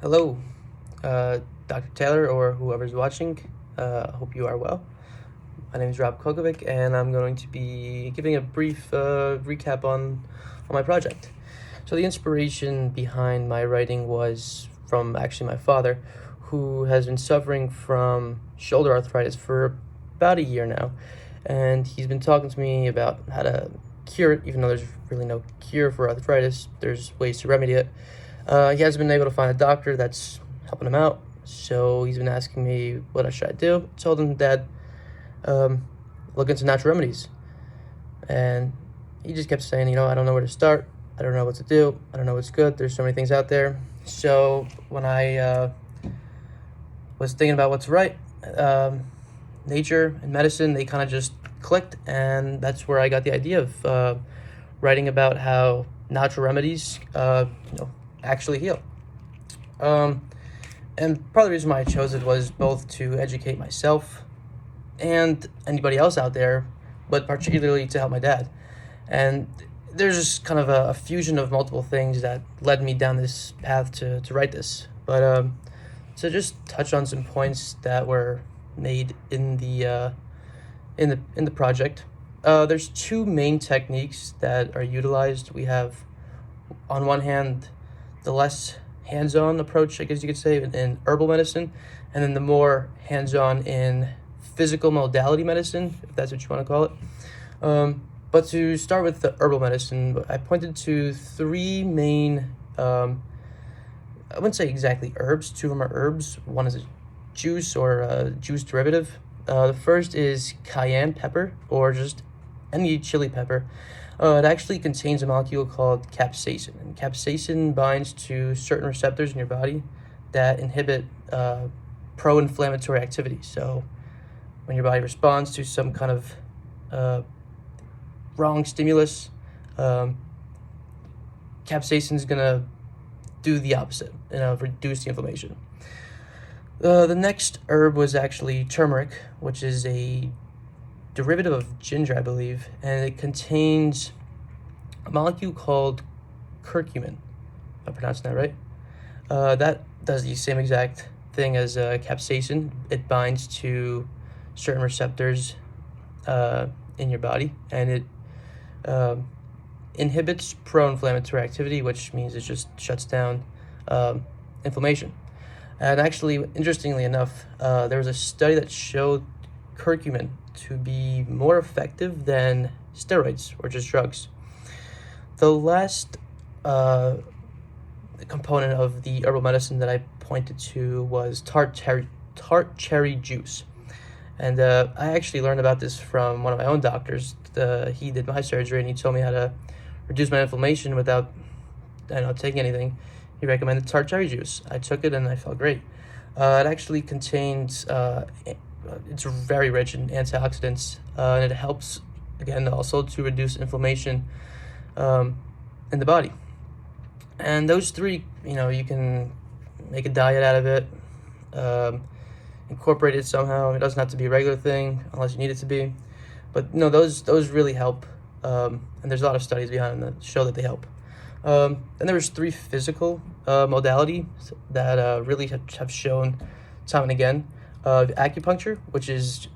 Hello, Dr. Taylor, or whoever's watching. Hope you are well. My name is Rob Kocovic, and I'm going to be giving a brief recap on my project. So the inspiration behind my writing was from actually my father, who has been suffering from shoulder arthritis for about a year now. And he's been talking to me about how to cure it, even though there's really no cure for arthritis. There's ways to remedy it. He hasn't been able to find a doctor that's helping him out, so he's been asking me what should I do. I told him, Dad, look into natural remedies. And he just kept saying, I don't know where to start. I don't know what to do. I don't know what's good. There's so many things out there. So when I was thinking about what to write, nature and medicine, they kind of just clicked, and that's where I got the idea of writing about how natural remedies, actually heal. And part of the reason why I chose it was both to educate myself and anybody else out there, but particularly to help my dad. And there's just kind of a fusion of multiple things that led me down this path to write this. But to just touch on some points that were made in the project. There's two main techniques that are utilized. We have, on one hand, the less hands-on approach, I guess you could say, in herbal medicine, and then the more hands-on in physical modality medicine, if that's what you want to call it. But to start with the herbal medicine, I pointed to three main, I wouldn't say exactly herbs. Two of them are herbs. One is a juice or a juice derivative. The first is cayenne pepper, or just any chili pepper. It actually contains a molecule called capsaicin, and capsaicin binds to certain receptors in your body that inhibit pro-inflammatory activity. So when your body responds to some kind of wrong stimulus, capsaicin is going to do the opposite, reduce the inflammation. The next herb was actually turmeric, which is a derivative of ginger, I believe, and it contains a molecule called curcumin, if I'm pronouncing that right. That does the same exact thing as capsaicin. It binds to certain receptors in your body, and it inhibits pro-inflammatory activity, which means it just shuts down inflammation. And actually, interestingly enough, there was a study that showed curcumin to be more effective than steroids or just drugs. The last component of the herbal medicine that I pointed to was tart cherry juice. And I actually learned about this from one of my own doctors. He did my surgery, and he told me how to reduce my inflammation without taking anything. He recommended tart cherry juice. I took it, and I felt great. It actually contains it's very rich in antioxidants, and it helps, again, also to reduce inflammation in the body. And those three, you can make a diet out of it, incorporate it somehow. It doesn't have to be a regular thing unless you need it to be. But those really help, and there's a lot of studies behind them that show that they help. And there was three physical modalities that really have shown time and again. Acupuncture, which is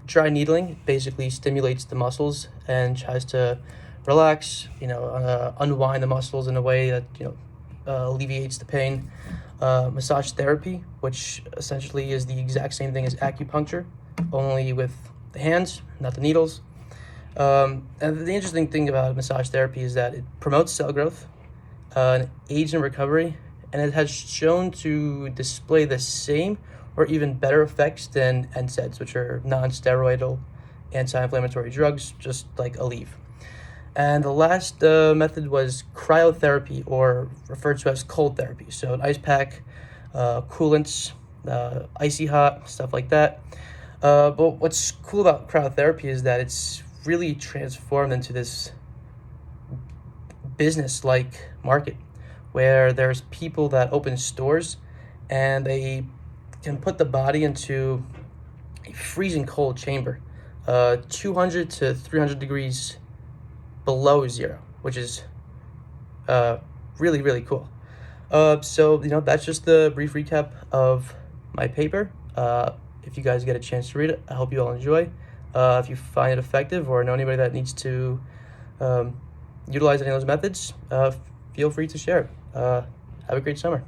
dry needling, basically stimulates the muscles and tries to relax, unwind the muscles in a way that alleviates the pain. Massage therapy, which essentially is the exact same thing as acupuncture, only with the hands, not the needles. And the interesting thing about massage therapy is that it promotes cell growth, and aids in recovery, and it has shown to display the same or even better effects than NSAIDs, which are non-steroidal anti-inflammatory drugs, just like Aleve. And the last method was cryotherapy, or referred to as cold therapy. So an ice pack, coolants, icy hot, stuff like that. But what's cool about cryotherapy is that it's really transformed into this business-like market where there's people that open stores and they can put the body into a freezing cold chamber, 200 to 300 degrees below zero, which is really, really cool. So, that's just the brief recap of my paper. If you guys get a chance to read it, I hope you all enjoy. If you find it effective or know anybody that needs to um, utilize any of those methods, feel free to share it. Have a great summer.